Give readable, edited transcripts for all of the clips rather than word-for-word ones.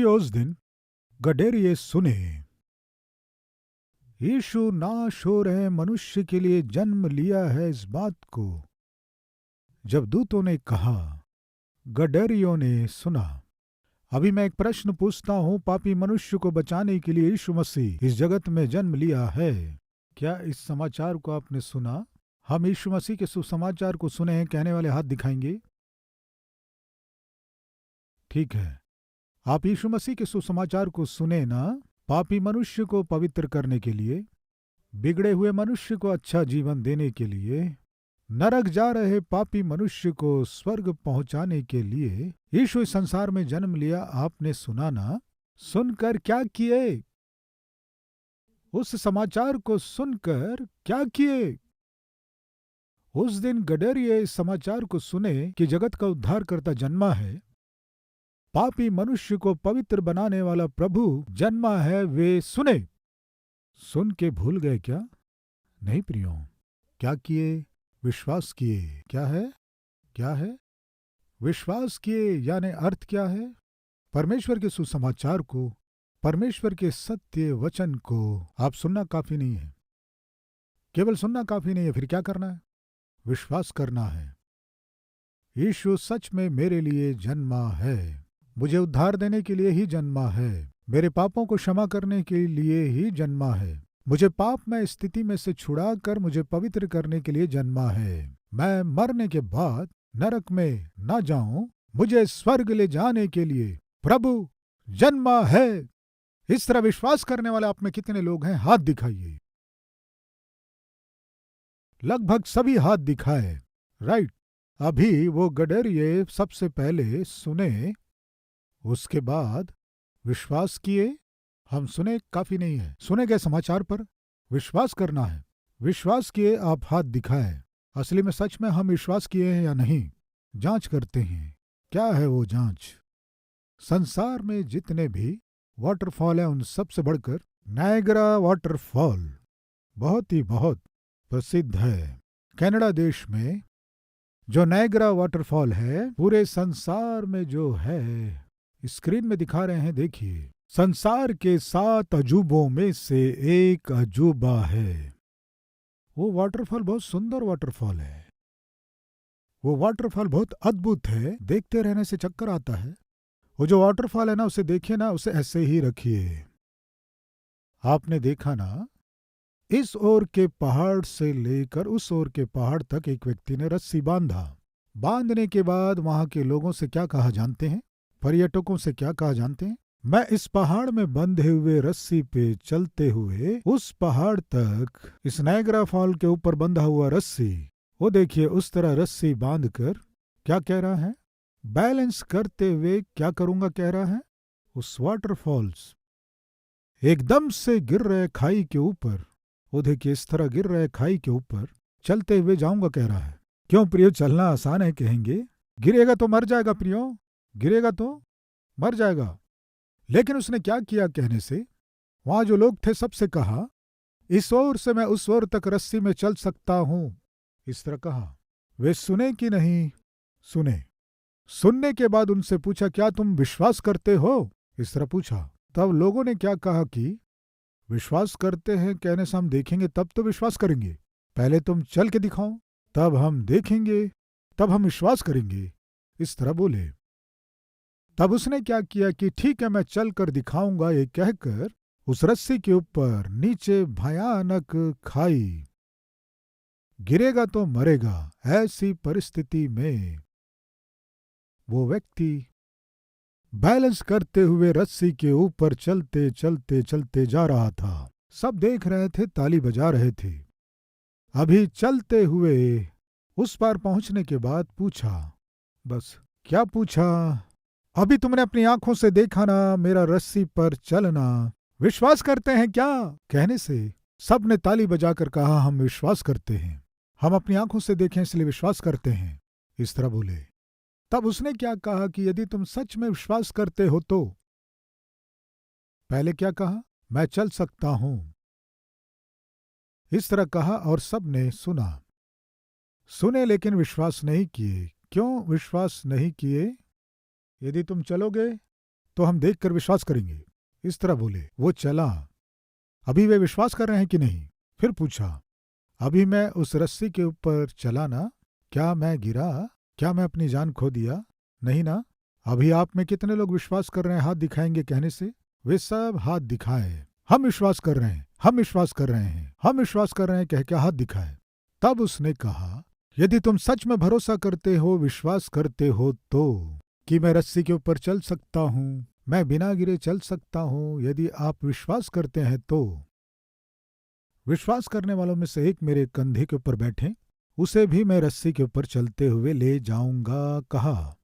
भी उस दिन गडेरिये सुने, यीशु नाश हो रहे मनुष्य के लिए जन्म लिया है इस बात को जब दूतों ने कहा, गडेरियों ने सुना। अभी मैं एक प्रश्न पूछता हूँ, पापी मनुष्य को बचाने के लिए यीशु मसीह इस जगत में जन्म लिया है। क्या इस समाचार को आपने सुना? हम यीशु मसीह के सुसमाचार को सुने हैं कहने वाले हाथ दिखाएंगे। ठीक है, आप यीशु मसीह के सुसमाचार को सुने ना। पापी मनुष्य को पवित्र करने के लिए, बिगड़े हुए मनुष्य को अच्छा जीवन देने के लिए, नरक जा रहे पापी मनुष्य को स्वर्ग पहुंचाने के लिए यीशु इस संसार में जन्म लिया। आपने सुना ना? सुनकर क्या किए? उस समाचार को सुनकर क्या किए? उस दिन गडरिये इस समाचार को सुने कि जगत का उद्धारकर्ता जन्मा है, पापी मनुष्य को पवित्र बनाने वाला प्रभु जन्मा है। वे सुने, सुन के भूल गए क्या? नहीं प्रियो, क्या किए? विश्वास किए। क्या है? क्या है? विश्वास किए। यानी अर्थ क्या है? परमेश्वर के सुसमाचार को, परमेश्वर के सत्य वचन को आप सुनना काफी नहीं है। केवल सुनना काफी नहीं है, फिर क्या करना है? विश्वास करना है। यीशु सच में मेरे लिए जन्मा है, मुझे उद्धार देने के लिए ही जन्मा है, मेरे पापों को क्षमा करने के लिए ही जन्मा है, मुझे पापमय स्थिति में से छुड़ाकर मुझे पवित्र करने के लिए जन्मा है। मैं मरने के बाद नरक में ना जाऊं, मुझे स्वर्ग ले जाने के लिए प्रभु जन्मा है। इस तरह विश्वास करने वाले आप में कितने लोग हैं? हाथ दिखाइए। लगभग सभी हाथ दिखाए। राइट। अभी वो गडरिये सबसे पहले सुने, उसके बाद विश्वास किए। हम सुने काफी नहीं है, सुने गए समाचार पर विश्वास करना है। विश्वास किए, आप हाथ दिखाए। असली में सच में हम विश्वास किए हैं या नहीं, जांच करते हैं। क्या है वो जांच? संसार में जितने भी वाटरफॉल हैं उन सबसे बढ़कर नायग्रा वाटरफॉल बहुत ही बहुत प्रसिद्ध है। कनाडा देश में जो नायग्रा वाटरफॉल है, पूरे संसार में जो है, स्क्रीन में दिखा रहे हैं, देखिए। संसार के 7 अजूबों में से एक अजूबा है। वो वाटरफॉल बहुत सुंदर वाटरफॉल है। वो वाटरफॉल बहुत अद्भुत है, देखते रहने से चक्कर आता है। वो जो वाटरफॉल है ना, उसे देखिए ना, उसे ऐसे ही रखिए। आपने देखा ना, इस ओर के पहाड़ से लेकर उस ओर के पहाड़ तक एक व्यक्ति ने रस्सी बांधा। बांधने के बाद वहां के लोगों से क्या कहा जानते हैं? पर्यटकों से क्या कहा जानते हैं? मैं इस पहाड़ में बंधे हुए रस्सी पे चलते हुए उस पहाड़ तक, इस नायग्रा फॉल के ऊपर बंधा हुआ रस्सी, वो देखिए उस तरह रस्सी बांधकर क्या कह रहा है? बैलेंस करते हुए क्या करूंगा कह रहा है? उस वाटरफॉल्स एकदम से गिर रहे खाई के ऊपर, वो देखिए इस तरह गिर रहे खाई के ऊपर चलते हुए जाऊंगा कह रहा है। क्यों प्रियो, चलना आसान है कहेंगे? गिरेगा तो मर जाएगा प्रियो, गिरेगा तो मर जाएगा। लेकिन उसने क्या किया कहने से? वहां जो लोग थे सबसे कहा, इस ओर से मैं उस ओर तक रस्सी में चल सकता हूं, इस तरह कहा। वे सुने कि नहीं? सुने। सुनने के बाद उनसे पूछा, क्या तुम विश्वास करते हो? इस तरह पूछा। तब लोगों ने क्या कहा कि विश्वास करते हैं कहने से हम देखेंगे तब तो विश्वास करेंगे, पहले तुम चल के दिखाओ, तब हम देखेंगे, तब हम विश्वास करेंगे, इस तरह बोले। तब उसने क्या किया कि ठीक है मैं चल कर दिखाऊंगा, ये कहकर उस रस्सी के ऊपर नीचे भयानक खाई, गिरेगा तो मरेगा, ऐसी परिस्थिति में वो व्यक्ति बैलेंस करते हुए रस्सी के ऊपर चलते चलते चलते जा रहा था। सब देख रहे थे, ताली बजा रहे थे। अभी चलते हुए उस पार पहुंचने के बाद पूछा, बस क्या पूछा? अभी तुमने अपनी आंखों से देखा ना मेरा रस्सी पर चलना, विश्वास करते हैं क्या? कहने से सब ने ताली बजाकर कहा, हम विश्वास करते हैं, हम अपनी आंखों से देखें इसलिए विश्वास करते हैं, इस तरह बोले। तब उसने क्या कहा कि यदि तुम सच में विश्वास करते हो तो, पहले क्या कहा? मैं चल सकता हूं, इस तरह कहा और सब ने सुना। सुने लेकिन विश्वास नहीं किए। क्यों विश्वास नहीं किए? यदि तुम चलोगे तो हम देखकर विश्वास करेंगे। इस तरह बोले। वो चला। अभी वे विश्वास कर रहे हैं कि नहीं? फिर पूछा, अभी मैं उस रस्सी के ऊपर चला ना? क्या मैं गिरा? क्या मैं अपनी जान खो दिया? नहीं ना? अभी आप में कितने लोग विश्वास कर रहे हैं हाथ दिखाएंगे कहने से? वे सब हाथ दिखाए। हम विश्वास कर रहे हैं, हम विश्वास कर रहे हैं, हम विश्वास कर रहे हैं कह के हाथ दिखाए। तब उसने कहा, यदि तुम सच में भरोसा करते हो, विश्वास करते हो तो, कि मैं रस्सी के ऊपर चल सकता हूं, मैं बिना गिरे चल सकता हूं, यदि आप विश्वास करते हैं तो विश्वास करने वालों में से एक मेरे कंधे के ऊपर बैठे, उसे भी मैं रस्सी के ऊपर चलते हुए ले जाऊंगा। कहा,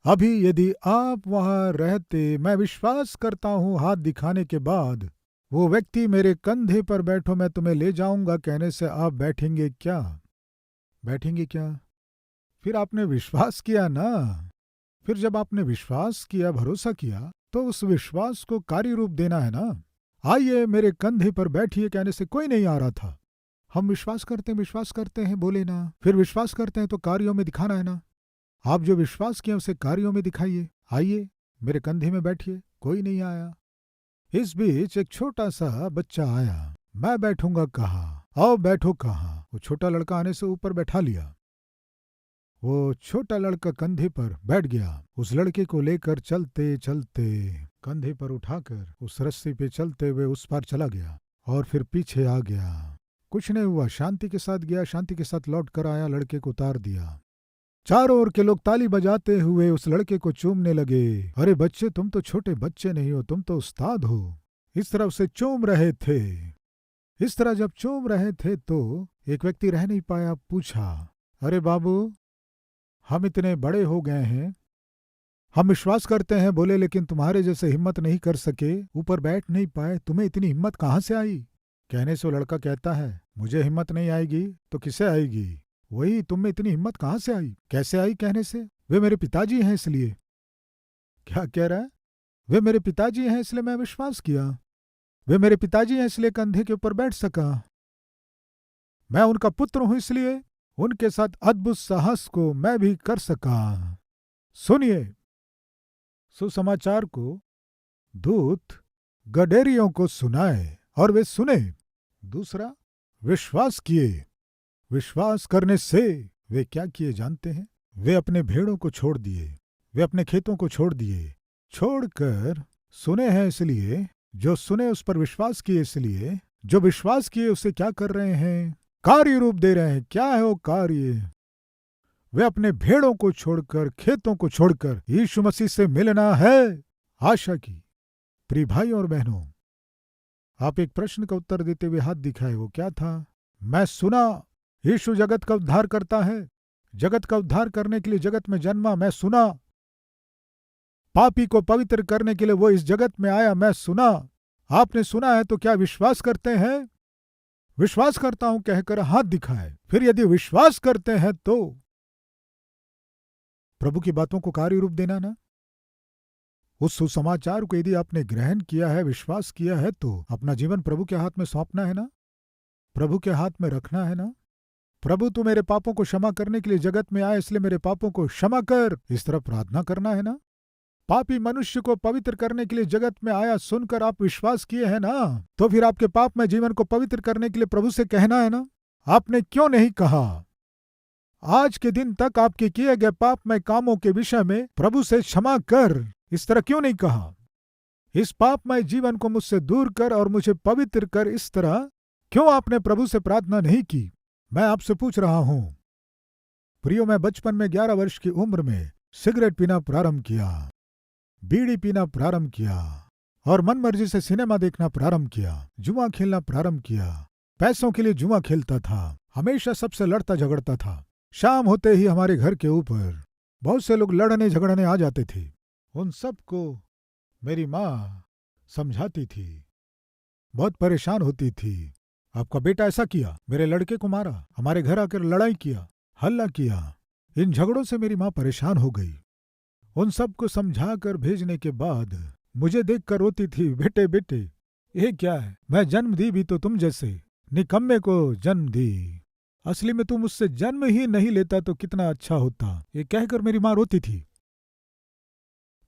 अभी यदि आप वहां रहते, मैं विश्वास करता हूं हाथ दिखाने के बाद, वो व्यक्ति मेरे कंधे पर बैठो मैं तुम्हें ले जाऊंगा कहने से आप बैठेंगे क्या? बैठेंगे क्या? फिर आपने विश्वास किया ना। फिर जब आपने विश्वास किया, भरोसा किया, तो उस विश्वास को कार्य रूप देना है ना। आइए मेरे कंधे पर बैठिए कहने से कोई नहीं आ रहा था। हम विश्वास करते हैं बोले ना। फिर विश्वास करते हैं तो कार्यों में दिखाना है ना। आप जो विश्वास किया उसे कार्यों में दिखाइए। आइए मेरे कंधे में बैठिए। कोई नहीं आया। इस बीच एक छोटा सा बच्चा आया। मैं बैठूंगा कहा, आओ बैठो कहा। वो छोटा लड़का आने से ऊपर बैठा लिया। वो छोटा लड़का कंधे पर बैठ गया। उस लड़के को लेकर चलते चलते कंधे पर उठाकर उस रस्सी पे चलते हुए उस पार चला गया और फिर पीछे आ गया। कुछ नहीं हुआ, शांति के साथ गया, शांति के साथ लौट कर आया, लड़के को उतार दिया। चारों ओर के लोग ताली बजाते हुए उस लड़के को चूमने लगे। अरे बच्चे, तुम तो छोटे बच्चे नहीं हो, तुम तो उस्ताद हो। इस तरह उसे चूम रहे थे। इस तरह जब चूम रहे थे तो एक व्यक्ति रह नहीं पाया, पूछा, अरे बाबू, हम इतने बड़े हो गए हैं, हम विश्वास करते हैं बोले, लेकिन तुम्हारे जैसे हिम्मत नहीं कर सके, ऊपर बैठ नहीं पाए, तुम्हें इतनी हिम्मत कहाँ से आई? कहने से वो लड़का कहता है, मुझे हिम्मत नहीं आएगी तो किसे आएगी? वही, तुम में इतनी हिम्मत कहाँ से आई? कैसे आई? कहने से, वे मेरे पिताजी हैं इसलिए। क्या कह रहा है? वे मेरे पिताजी हैं इसलिए मैं विश्वास किया। वे मेरे पिताजी हैं इसलिए कंधे के ऊपर बैठ सका। मैं उनका पुत्र हूं इसलिए उनके साथ अद्भुत साहस को मैं भी कर सका। सुनिए, सुसमाचार को दूत गडेरियों को सुनाए और वे सुने। दूसरा, विश्वास किए। विश्वास करने से वे क्या किए जानते हैं? वे अपने भेड़ों को छोड़ दिए, वे अपने खेतों को छोड़ दिए, छोड़कर सुने हैं इसलिए, जो सुने उस पर विश्वास किए इसलिए, जो विश्वास किए उसे क्या कर रहे हैं? कार्य रूप दे रहे हैं। क्या है वो कार्य? वे अपने भेड़ों को छोड़कर, खेतों को छोड़कर यीशु मसीह से मिलना है। आशा की प्रिय भाई और बहनों, आप एक प्रश्न का उत्तर देते हुए हाथ दिखाए। वो क्या था? मैं सुना यीशु जगत का उद्धार करता है, जगत का उद्धार करने के लिए जगत में जन्मा, मैं सुना। पापी को पवित्र करने के लिए वो इस जगत में आया, मैं सुना। आपने सुना है तो क्या विश्वास करते हैं? विश्वास करता हूं कहकर हाथ दिखाए। फिर यदि विश्वास करते हैं तो प्रभु की बातों को कार्य रूप देना ना। उस सुसमाचार को यदि आपने ग्रहण किया है, विश्वास किया है, तो अपना जीवन प्रभु के हाथ में सौंपना है ना, प्रभु के हाथ में रखना है ना। प्रभु, तू मेरे पापों को क्षमा करने के लिए जगत में आए, इसलिए मेरे पापों को क्षमा कर, इस तरह प्रार्थना करना है ना। पापी मनुष्य को पवित्र करने के लिए जगत में आया, सुनकर आप विश्वास किए हैं ना, तो फिर आपके पाप में जीवन को पवित्र करने के लिए प्रभु से कहना है ना। आपने क्यों नहीं कहा? आज के दिन तक आपके किए गए पापमय कामों के विषय में प्रभु से क्षमा कर, इस तरह क्यों नहीं कहा? इस पापमय जीवन को मुझसे दूर कर और मुझे पवित्र कर, इस तरह क्यों आपने प्रभु से प्रार्थना नहीं की? मैं आपसे पूछ रहा हूं। प्रियो, मैं बचपन में 11 वर्ष की उम्र में सिगरेट पीना प्रारंभ किया, बीड़ी पीना प्रारंभ किया और मनमर्जी से सिनेमा देखना प्रारंभ किया, जुआ खेलना प्रारंभ किया। पैसों के लिए जुआ खेलता था, हमेशा सबसे लड़ता झगड़ता था। शाम होते ही हमारे घर के ऊपर बहुत से लोग लड़ने झगड़ने आ जाते थे। उन सबको मेरी माँ समझाती थी, बहुत परेशान होती थी। आपका बेटा ऐसा किया, मेरे लड़के को मारा, हमारे घर आकर लड़ाई किया, हल्ला किया। इन झगड़ों से मेरी माँ परेशान हो गई। उन सबको समझाकर भेजने के बाद मुझे देखकर रोती थी, बेटे बेटे ये क्या है, मैं जन्म दी भी तो तुम जैसे निकम्मे को जन्म दी। असली में तुम मुझसे जन्म ही नहीं लेता तो कितना अच्छा होता। ये कहकर मेरी माँ रोती थी।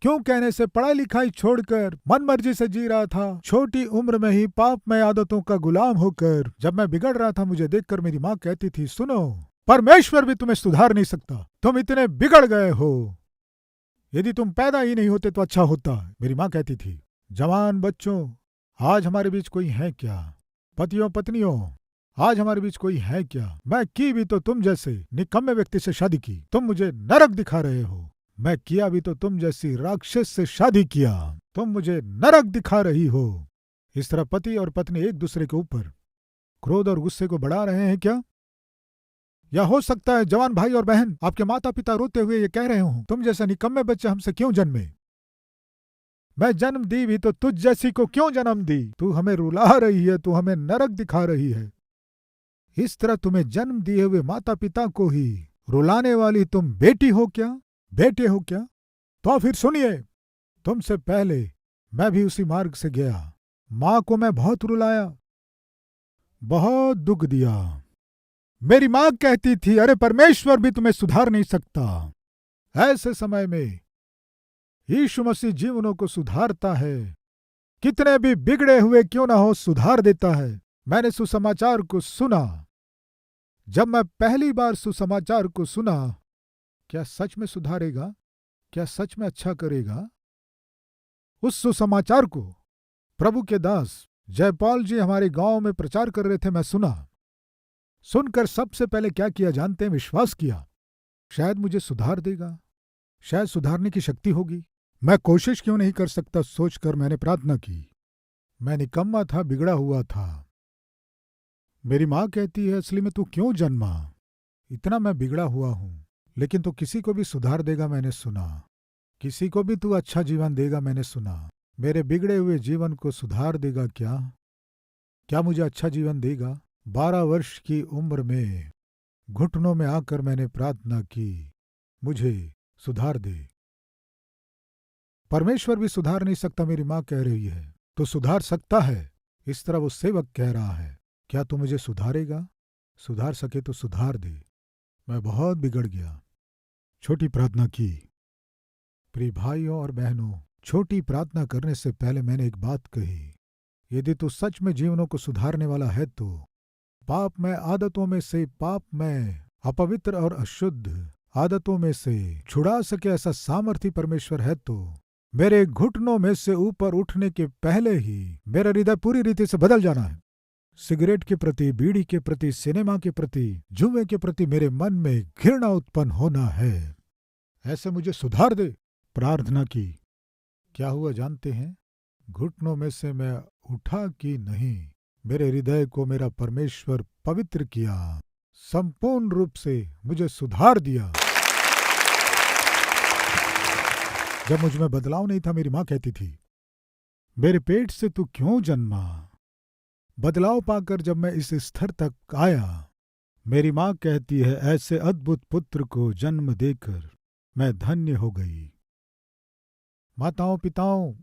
क्यों कहने से पढ़ाई लिखाई छोड़कर मनमर्जी से जी रहा था, छोटी उम्र में ही पापमय आदतों का गुलाम होकर। जब मैं बिगड़ रहा था, मुझे देखकर मेरी माँ कहती थी, सुनो, परमेश्वर भी तुम्हें सुधार नहीं सकता, तुम इतने बिगड़ गए हो, यदि तुम पैदा ही नहीं होते तो अच्छा होता। मेरी माँ कहती थी। जवान बच्चों, आज हमारे बीच कोई है क्या? पतियों पत्नियों, आज हमारे बीच कोई है क्या? मैं की भी तो तुम जैसे निकम्मे व्यक्ति से शादी की, तुम मुझे नरक दिखा रहे हो। मैं किया भी तो तुम जैसी राक्षस से शादी किया, तुम मुझे नरक दिखा रही हो। इस तरह पति और पत्नी एक दूसरे के ऊपर क्रोध और गुस्से को बढ़ा रहे हैं क्या? या हो सकता है जवान भाई और बहन, आपके माता पिता रोते हुए ये कह रहे हो, तुम जैसे निकम्मे बच्चे हमसे क्यों जन्मे? मैं जन्म दी भी तो तुझ जैसी को क्यों जन्म दी? तू हमें रुला रही है, तू हमें नरक दिखा रही है। इस तरह तुम्हें जन्म दिए हुए माता पिता को ही रुलाने वाली तुम बेटी हो क्या, बेटे हो क्या? तो फिर सुनिए, तुमसे पहले मैं भी उसी मार्ग से गया। माँ को मैं बहुत रुलाया, बहुत दुख दिया। मेरी माँ कहती थी, अरे परमेश्वर भी तुम्हें सुधार नहीं सकता। ऐसे समय में यीशु मसीह जीवनों को सुधारता है, कितने भी बिगड़े हुए क्यों ना हो सुधार देता है। मैंने सुसमाचार को सुना। जब मैं पहली बार सुसमाचार को सुना, क्या सच में सुधारेगा, क्या सच में अच्छा करेगा? उस सुसमाचार को प्रभु के दास जयपाल जी हमारे गांव में प्रचार कर रहे थे। मैं सुना, सुनकर सबसे पहले क्या किया जानते हैं? विश्वास किया, शायद मुझे सुधार देगा, शायद सुधारने की शक्ति होगी। मैं कोशिश क्यों नहीं कर सकता सोचकर मैंने प्रार्थना की। मैं निकम्मा था, बिगड़ा हुआ था। मेरी माँ कहती है, असली में तू क्यों जन्मा? इतना मैं बिगड़ा हुआ हूं, लेकिन तू किसी को भी सुधार देगा, मैंने सुना। किसी को भी तू अच्छा जीवन देगा, मैंने सुना। मेरे बिगड़े हुए जीवन को सुधार देगा क्या? क्या मुझे अच्छा जीवन देगा? 12 वर्ष की उम्र में घुटनों में आकर मैंने प्रार्थना की, मुझे सुधार दे। परमेश्वर भी सुधार नहीं सकता, मेरी माँ कह रही है, तो सुधार सकता है। इस तरह वो सेवक कह रहा है, क्या तू मुझे सुधारेगा? सुधार सके तो सुधार दे। मैं बहुत बिगड़ गया। छोटी प्रार्थना की। प्रिय भाइयों और बहनों, छोटी प्रार्थना करने से पहले मैंने एक बात कही, यदि तू सच में जीवनों को सुधारने वाला है तो पाप में आदतों में से, पाप में अपवित्र और अशुद्ध आदतों में से छुड़ा सके ऐसा सामर्थ्य परमेश्वर है तो मेरे घुटनों में से ऊपर उठने के पहले ही मेरा हृदय पूरी रीति से बदल जाना है। सिगरेट के प्रति, बीड़ी के प्रति, सिनेमा के प्रति, जुए के प्रति मेरे मन में घृणा उत्पन्न होना है। ऐसे मुझे सुधार दे। प्रार्थना की। क्या हुआ जानते हैं? घुटनों में से मैं उठा कि नहीं, मेरे हृदय को मेरा परमेश्वर पवित्र किया, संपूर्ण रूप से मुझे सुधार दिया। जब मुझ में बदलाव नहीं था, मेरी माँ कहती थी, मेरे पेट से तू क्यों जन्मा? बदलाव पाकर जब मैं इस स्तर तक आया, मेरी माँ कहती है, ऐसे अद्भुत पुत्र को जन्म देकर मैं धन्य हो गई। माताओं पिताओं,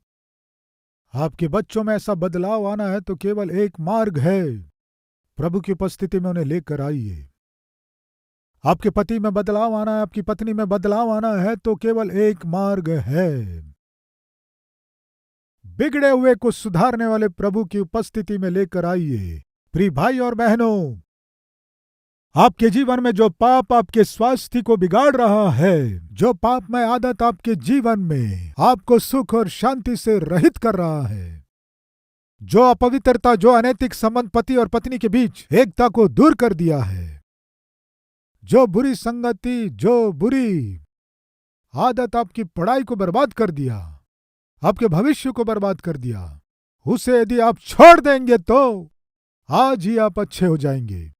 आपके बच्चों में ऐसा बदलाव आना है तो केवल एक मार्ग है, प्रभु की उपस्थिति में उन्हें लेकर आइए। आपके पति में बदलाव आना है, आपकी पत्नी में बदलाव आना है तो केवल एक मार्ग है, बिगड़े हुए को सुधारने वाले प्रभु की उपस्थिति में लेकर आइए। प्रिय भाई और बहनों, आपके जीवन में जो पाप आपके स्वास्थ्य को बिगाड़ रहा है, जो पापमय आदत आपके जीवन में आपको सुख और शांति से रहित कर रहा है, जो अपवित्रता, जो अनैतिक संबंध पति और पत्नी के बीच एकता को दूर कर दिया है, जो बुरी संगति, जो बुरी आदत आपकी पढ़ाई को बर्बाद कर दिया, आपके भविष्य को बर्बाद कर दिया, उसे यदि आप छोड़ देंगे तो आज ही आप अच्छे हो जाएंगे।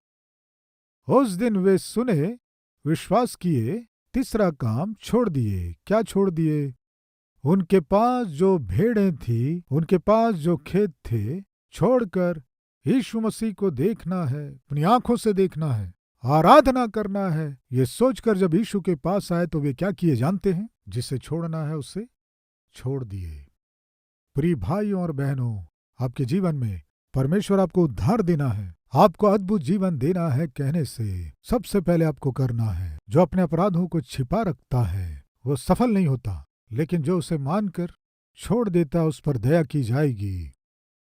उस दिन वे सुने, विश्वास किए, तीसरा काम छोड़ दिए। क्या छोड़ दिए? उनके पास जो भेड़ें थी, उनके पास जो खेत थे, छोड़कर यीशु मसीह को देखना है, अपनी आंखों से देखना है, आराधना करना है। ये सोचकर जब यीशु के पास आए तो वे क्या किए जानते हैं? जिसे छोड़ना है उसे छोड़ दिए। प्रिय भाइयों और बहनों, आपके जीवन में परमेश्वर आपको उद्धार देना है, आपको अद्भुत जीवन देना है कहने से सबसे पहले आपको करना है, जो अपने अपराधों को छिपा रखता है वो सफल नहीं होता, लेकिन जो उसे मानकर छोड़ देता उस पर दया की जाएगी।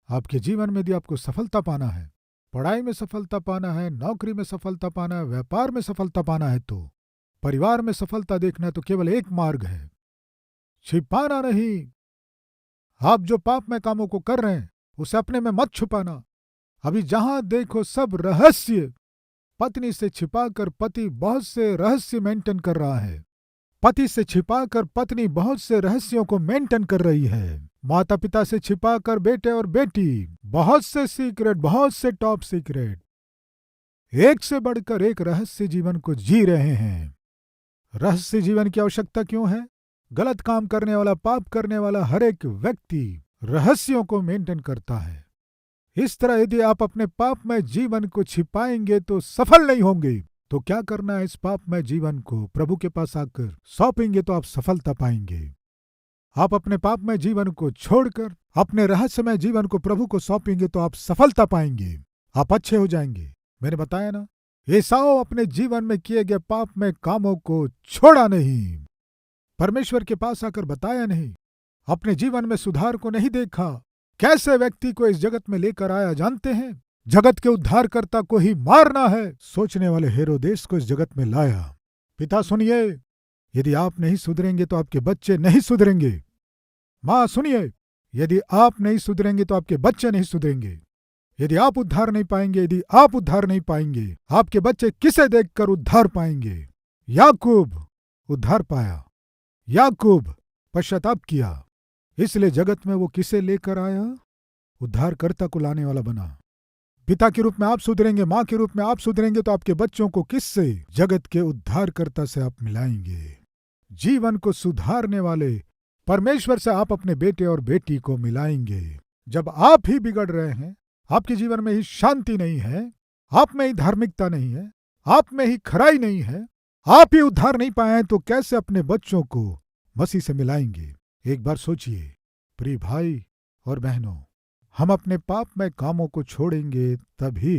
आपके जीवन में यदि आपको सफलता पाना है, पढ़ाई में सफलता पाना है, नौकरी में सफलता पाना है, व्यापार में सफलता पाना है, तो परिवार में सफलता देखना है, तो केवल एक मार्ग है, छिपाना नहीं। आप जो पाप में कामों को कर रहे हैं उसे अपने में मत छुपाना। अभी जहां देखो सब रहस्य, पत्नी से छिपाकर पति बहुत से रहस्य मेंटेन कर रहा है, पति से छिपाकर पत्नी बहुत से रहस्यों को मेंटेन कर रही है, माता पिता से छिपाकर बेटे और बेटी बहुत से सीक्रेट, बहुत से टॉप सीक्रेट, एक से बढ़कर एक रहस्य जीवन को जी रहे हैं। रहस्य जीवन की आवश्यकता क्यों है? गलत काम करने वाला, पाप करने वाला हर एक व्यक्ति रहस्यों को मेंटेन करता है। इस तरह यदि आप अपने पापमय जीवन को छिपाएंगे तो सफल नहीं होंगे। तो क्या करना है? इस पापमय जीवन को प्रभु के पास आकर सौंपेंगे तो आप सफलता पाएंगे। आप अपने पापमय जीवन को छोड़कर अपने रहस्यमय जीवन को प्रभु को सौंपेंगे तो आप सफलता पाएंगे, आप अच्छे हो जाएंगे। मैंने बताया ना, एसाव अपने जीवन में किए गए पापमय कामों को छोड़ा नहीं, परमेश्वर के पास आकर बताया नहीं, अपने जीवन में सुधार को नहीं देखा। कैसे व्यक्ति को इस जगत में लेकर आया जानते हैं? जगत के उद्धारकर्ता को ही मारना है सोचने वाले हेरोदेस को इस जगत में लाया। पिता सुनिए, यदि आप नहीं सुधरेंगे तो आपके बच्चे नहीं सुधरेंगे। मां सुनिए, यदि आप नहीं सुधरेंगे तो आपके बच्चे नहीं सुधरेंगे। यदि आप उद्धार नहीं पाएंगे, यदि आप उद्धार नहीं पाएंगे, आपके बच्चे किसे देखकर उद्धार पाएंगे? याकूब उद्धार पाया, याकूब पश्चाताप किया, इसलिए जगत में वो किसे लेकर आया? उद्धारकर्ता को लाने वाला बना। पिता के रूप में आप सुधरेंगे, मां के रूप में आप सुधरेंगे, तो आपके बच्चों को किससे? जगत के उद्धारकर्ता से आप मिलाएंगे। जीवन को सुधारने वाले परमेश्वर से आप अपने बेटे और बेटी को मिलाएंगे। जब आप ही बिगड़ रहे हैं, आपके जीवन में ही शांति नहीं है, आप में ही धार्मिकता नहीं है, आप में ही खराई नहीं है, आप ही उद्धार नहीं पाए हैं, तो कैसे अपने बच्चों को मसीह से मिलाएंगे? एक बार सोचिए प्रिय भाई और बहनों, हम अपने पापमय कामों को छोड़ेंगे तभी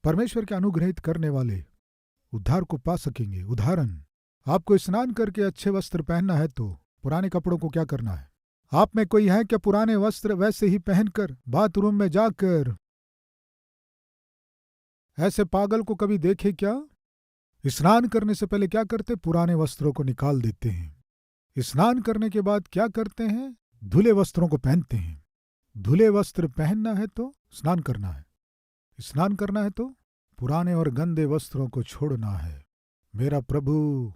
परमेश्वर के अनुग्रहित करने वाले उद्धार को पा सकेंगे। उदाहरण, आपको स्नान करके अच्छे वस्त्र पहनना है तो पुराने कपड़ों को क्या करना है? आप में कोई है क्या पुराने वस्त्र वैसे ही पहनकर बाथरूम में जाकर ऐसे पागल को कभी देखे क्या? स्नान करने से पहले क्या करते? पुराने वस्त्रों को निकाल देते हैं। स्नान करने के बाद क्या करते हैं? धुले वस्त्रों को पहनते हैं। धुले वस्त्र पहनना है तो स्नान करना है, स्नान करना है तो पुराने और गंदे वस्त्रों को छोड़ना है। मेरा प्रभु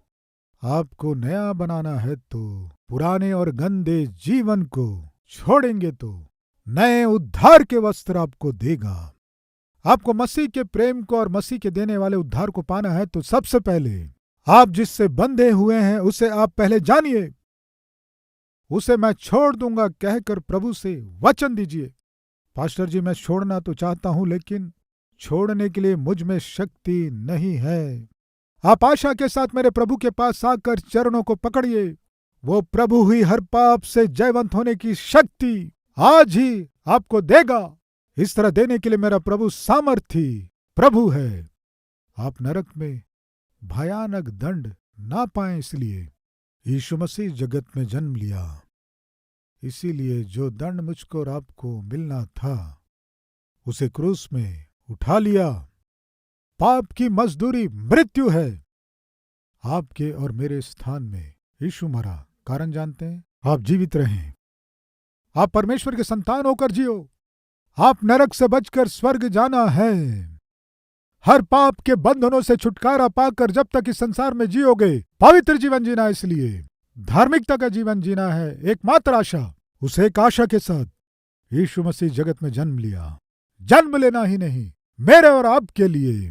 आपको नया बनाना है तो पुराने और गंदे जीवन को छोड़ेंगे तो नए उद्धार के वस्त्र आपको देगा। आपको मसीह के प्रेम को और मसीह के देने वाले उद्धार को पाना है तो सबसे पहले आप जिससे बंधे हुए हैं उसे आप पहले जानिए। उसे मैं छोड़ दूंगा कहकर प्रभु से वचन दीजिए। पास्टर जी, मैं छोड़ना तो चाहता हूं लेकिन छोड़ने के लिए मुझ में शक्ति नहीं है। आप आशा के साथ मेरे प्रभु के पास आकर चरणों को पकड़िए। वो प्रभु ही हर पाप से जयवंत होने की शक्ति आज ही आपको देगा। इस तरह देने के लिए मेरा प्रभु सामर्थी प्रभु है। आप नरक में भयानक दंड ना पाएं, इसलिए यीशु मसीह जगत में जन्म लिया। इसीलिए जो दंड मुझको और आपको मिलना था उसे क्रूस में उठा लिया। पाप की मजदूरी मृत्यु है। आपके और मेरे स्थान में यीशु मरा। कारण जानते हैं? आप जीवित रहें, आप परमेश्वर के संतान होकर जियो। आप नरक से बचकर स्वर्ग जाना है। हर पाप के बंधनों से छुटकारा पाकर जब तक इस संसार में जियोगे, पवित्र जीवन जीना, इसलिए धार्मिकता का जीवन जीना है। एकमात्र आशा, उस एक आशा के साथ यीशु मसीह जगत में जन्म लिया। जन्म लेना ही नहीं, मेरे और आपके लिए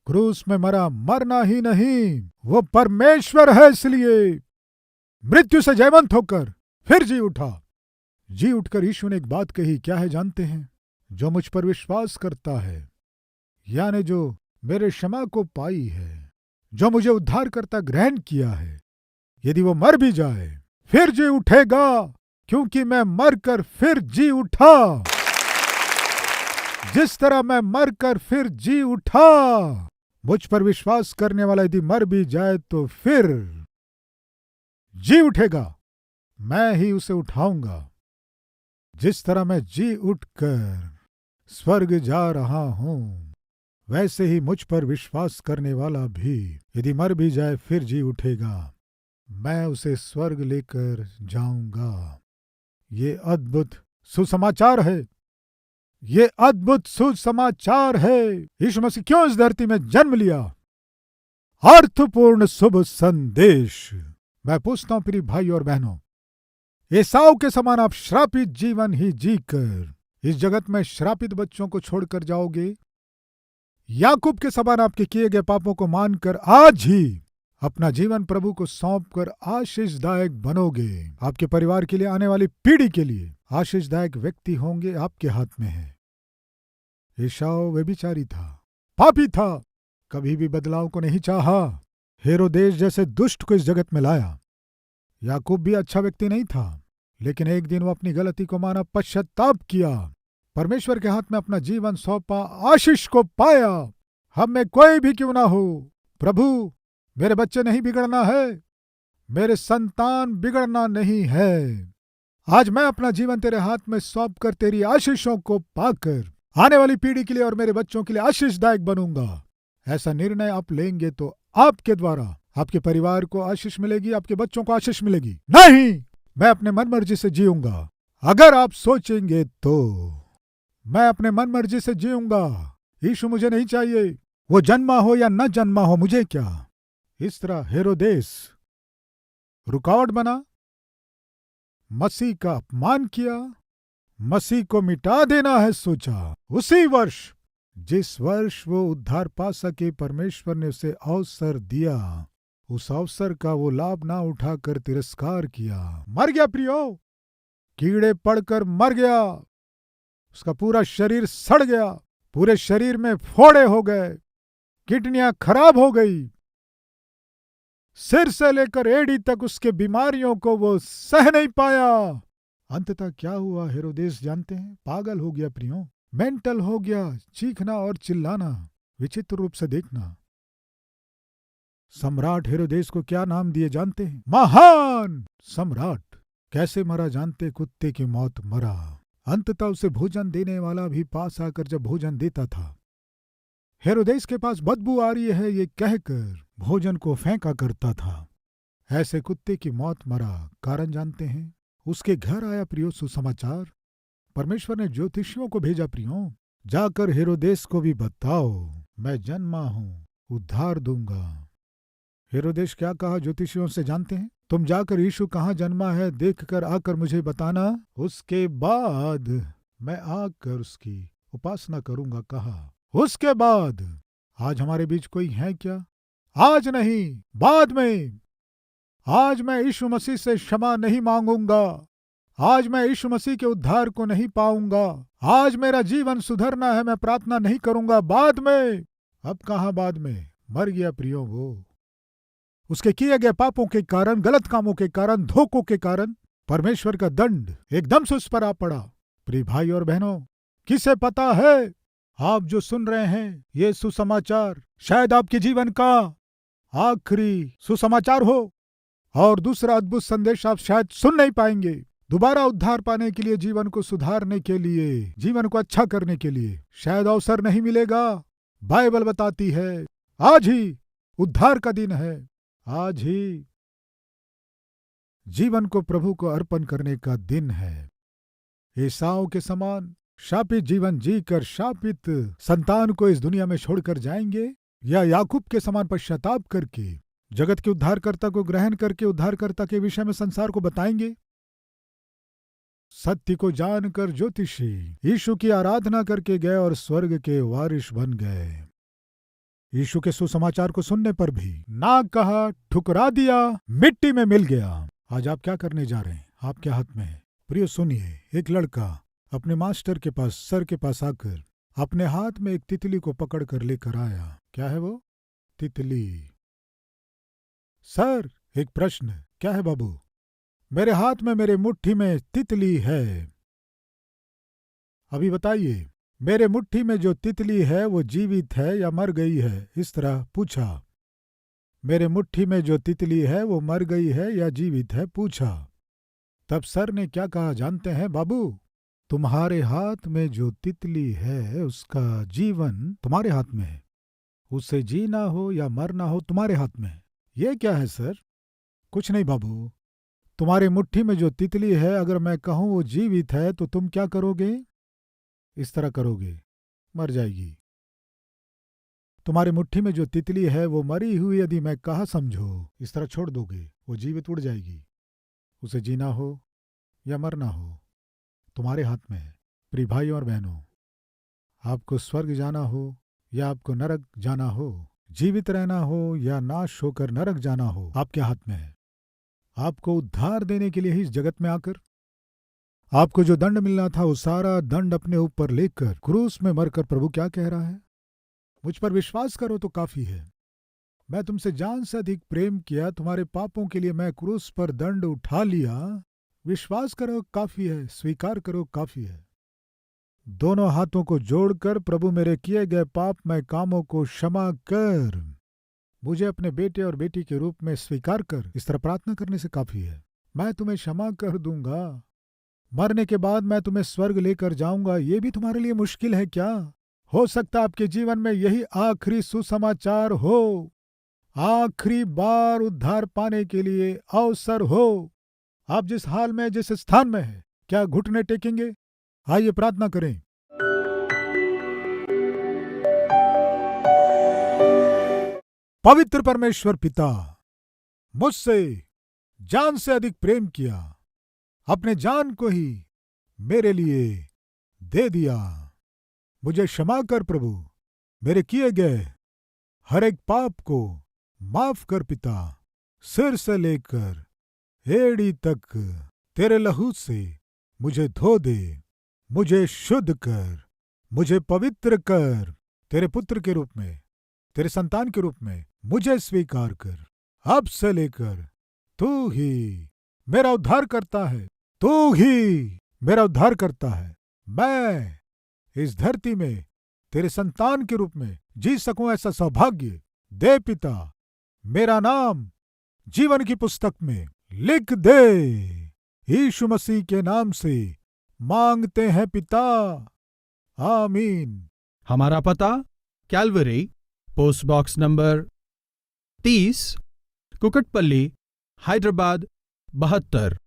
क्रूस में मरा। मरना ही नहीं, वो परमेश्वर है, इसलिए मृत्यु से जयवंत होकर फिर जी उठा। जी उठकर यीशु ने एक बात कही, क्या है जानते हैं? जो मुझ पर विश्वास करता है, यानी जो मेरे क्षमा को पाई है, जो मुझे उद्धार करता ग्रहण किया है, यदि वो मर भी जाए फिर जी उठेगा, क्योंकि मैं मरकर फिर जी उठा। जिस तरह मैं मरकर फिर जी उठा, मुझ पर विश्वास करने वाला यदि मर भी जाए तो फिर जी उठेगा। मैं ही उसे उठाऊंगा। जिस तरह मैं जी उठकर स्वर्ग जा रहा हूं, वैसे ही मुझ पर विश्वास करने वाला भी यदि मर भी जाए फिर जी उठेगा। मैं उसे स्वर्ग लेकर जाऊंगा। ये अद्भुत सुसमाचार है। ये अद्भुत सुसमाचार है। यीशु मसीह क्यों इस धरती में जन्म लिया? अर्थपूर्ण शुभ संदेश। मैं पूछता हूं प्रिय भाई और बहनों, एसाव के समान आप श्रापित जीवन ही जीकर इस जगत में श्रापित बच्चों को छोड़कर जाओगे? याकूब के समान आपके किए गए पापों को मानकर आज ही अपना जीवन प्रभु को सौंपकर आशीषदायक बनोगे? आपके परिवार के लिए, आने वाली पीढ़ी के लिए आशीषदायक व्यक्ति होंगे, आपके हाथ में है। एसाव व्यभिचारी था, पापी था, कभी भी बदलाव को नहीं चाहा, हेरोदेस जैसे दुष्ट को इस जगत में लाया। याकूब भी अच्छा व्यक्ति नहीं था, लेकिन एक दिन वो अपनी गलती को माना, पश्चाताप किया, परमेश्वर के हाथ में अपना जीवन सौंपा, आशीष को पाया। हम में कोई भी क्यों ना हो, प्रभु मेरे बच्चे नहीं बिगड़ना है, मेरे संतान बिगड़ना नहीं है। आज मैं अपना जीवन तेरे हाथ में सौंप कर तेरी आशीषों को पाकर आने वाली पीढ़ी के लिए और मेरे बच्चों के लिए आशीषदायक बनूंगा। ऐसा निर्णय आप लेंगे तो आपके द्वारा आपके परिवार को आशीष मिलेगी, आपके बच्चों को आशीष मिलेगी। नहीं, मैं अपने मनमर्जी से जीऊंगा। अगर आप सोचेंगे तो मैं अपने मनमर्जी से जीऊंगा, यीशु मुझे नहीं चाहिए, वो जन्मा हो या न जन्मा हो मुझे क्या। इस तरह हेरोदेस रुकावट बना, मसीह का अपमान किया, मसीह को मिटा देना है सोचा। उसी वर्ष जिस वर्ष वो उद्धार पा सके, परमेश्वर ने उसे अवसर दिया, उस अवसर का वो लाभ ना उठाकर तिरस्कार किया। मर गया प्रियो, कीड़े पड़कर मर गया, उसका पूरा शरीर सड़ गया, पूरे शरीर में फोड़े हो गए, किडनियां खराब हो गई, सिर से लेकर एड़ी तक उसके बीमारियों को वो सह नहीं पाया। अंततः क्या हुआ हेरोदेस जानते हैं? पागल हो गया प्रियो, मेंटल हो गया, चीखना और चिल्लाना, विचित्र रूप से देखना। सम्राट हेरोदेस को क्या नाम दिए जानते हैं? महान सम्राट। कैसे मरा जानते? कुत्ते की मौत मरा। अंततः उसे भोजन देने वाला भी पास आकर जब भोजन देता था, हेरोदेस के पास बदबू आ रही है ये कहकर भोजन को फेंका करता था। ऐसे कुत्ते की मौत मरा। कारण जानते हैं? उसके घर आया प्रियो सुसमाचार। परमेश्वर ने ज्योतिषियों को भेजा, प्रियो जाकर हेरोदेस को भी बताओ मैं जन्मा हूं, उद्धार दूंगा। हेरोदेस क्या कहा ज्योतिषियों से जानते हैं? तुम जाकर यीशु कहाँ जन्मा है देखकर आकर मुझे बताना, उसके बाद मैं आकर उसकी उपासना करूंगा कहा। उसके बाद आज हमारे बीच कोई है क्या? आज नहीं, बाद में। आज मैं यीशु मसीह से क्षमा नहीं मांगूंगा, आज मैं यीशु मसीह के उद्धार को नहीं पाऊंगा, आज मेरा जीवन सुधरना है, मैं प्रार्थना नहीं करूंगा, बाद में। अब कहां बाद में? मर गया प्रियो वो। उसके किए गए पापों के कारण, गलत कामों के कारण, धोखों के कारण परमेश्वर का दंड एकदम से उस पर आ पड़ा। प्रिय भाई और बहनों, किसे पता है आप जो सुन रहे हैं ये सुसमाचार शायद आपके जीवन का आखिरी सुसमाचार हो, और दूसरा अद्भुत संदेश आप शायद सुन नहीं पाएंगे। दोबारा उद्धार पाने के लिए, जीवन को सुधारने के लिए, जीवन को अच्छा करने के लिए शायद अवसर नहीं मिलेगा। बाइबल बताती है आज ही उद्धार का दिन है, आज ही जीवन को प्रभु को अर्पण करने का दिन है। एसाव के समान शापित जीवन जीकर शापित संतान को इस दुनिया में छोड़कर जाएंगे, या याकूब के समान पश्चाताप करके जगत के उद्धारकर्ता को ग्रहण करके उद्धारकर्ता के विषय में संसार को बताएंगे। सत्य को जानकर ज्योतिषी यीशु की आराधना करके गए और स्वर्ग के वारिस बन गए। यीशु के सुसमाचार को सुनने पर भी ना कहा, ठुकरा दिया, मिट्टी में मिल गया। आज आप क्या करने जा रहे हैं? आपके हाथ में है। प्रिय सुनिए, एक लड़का अपने मास्टर के पास, सर के पास आकर अपने हाथ में एक तितली को पकड़ कर लेकर आया। क्या है वो? तितली। सर, एक प्रश्न। क्या है बाबू? मेरे हाथ में, मेरे मुट्ठी में तितली है। अभी बताइए, मेरे मुट्ठी में जो तितली है वो जीवित है या मर गई है? इस तरह पूछा। मेरे मुट्ठी में जो तितली है वो मर गई है या जीवित है? पूछा। तब सर ने क्या कहा जानते हैं बाबू? तुम्हारे हाथ में जो तितली है उसका जीवन तुम्हारे हाथ में है। उसे जीना हो या मरना हो तुम्हारे हाथ में है। ये क्या है सर? कुछ नहीं बाबू। तुम्हारी मुट्ठी में जो तितली है, अगर मैं कहूं वो जीवित है तो तुम क्या करोगे? इस तरह करोगे, मर जाएगी। तुम्हारी मुट्ठी में जो तितली है वो मरी हुई, यदि मैं कहा समझो, इस तरह छोड़ दोगे, वो जीवित उड़ जाएगी। उसे जीना हो या मरना हो तुम्हारे हाथ में है। प्रिय भाइयों और बहनों, आपको स्वर्ग जाना हो या आपको नरक जाना हो, जीवित रहना हो या नाश होकर नरक जाना हो, आपके हाथ में है। आपको उद्धार देने के लिए ही इस जगत में आकर आपको जो दंड मिलना था वो सारा दंड अपने ऊपर लेकर क्रूस में मरकर प्रभु क्या कह रहा है? मुझ पर विश्वास करो तो काफी है। मैं तुमसे जान से अधिक प्रेम किया, तुम्हारे पापों के लिए मैं क्रूस पर दंड उठा लिया। विश्वास करो काफी है, स्वीकार करो काफी है। दोनों हाथों को जोड़कर प्रभु मेरे किए गए पाप मैं कामों को क्षमा कर, मुझे अपने बेटे और बेटी के रूप में स्वीकार कर, इस तरह प्रार्थना करने से काफी है। मैं तुम्हें क्षमा कर दूंगा, मरने के बाद मैं तुम्हें स्वर्ग लेकर जाऊंगा। ये भी तुम्हारे लिए मुश्किल है क्या? हो सकता आपके जीवन में यही आखिरी सुसमाचार हो, आखिरी बार उद्धार पाने के लिए अवसर हो। आप जिस हाल में, जिस स्थान में हैं, क्या घुटने टेकेंगे? आइए प्रार्थना करें। पवित्र परमेश्वर पिता, मुझसे जान से अधिक प्रेम किया, अपने जान को ही मेरे लिए दे दिया। मुझे क्षमा कर प्रभु, मेरे किए गए हर एक पाप को माफ कर पिता। सिर से लेकर एड़ी तक तेरे लहू से मुझे धो दे, मुझे शुद्ध कर, मुझे पवित्र कर। तेरे पुत्र के रूप में, तेरे संतान के रूप में मुझे स्वीकार कर। अब से लेकर तू ही मेरा उद्धार करता है, तू ही मेरा उद्धार करता है। मैं इस धरती में तेरे संतान के रूप में जी सकूं, ऐसा सौभाग्य दे पिता। मेरा नाम जीवन की पुस्तक में लिख दे। यीशु मसीह के नाम से मांगते हैं पिता, आमीन। हमारा पता Calvary, post box number 30, Kukatpally, Hyderabad 72।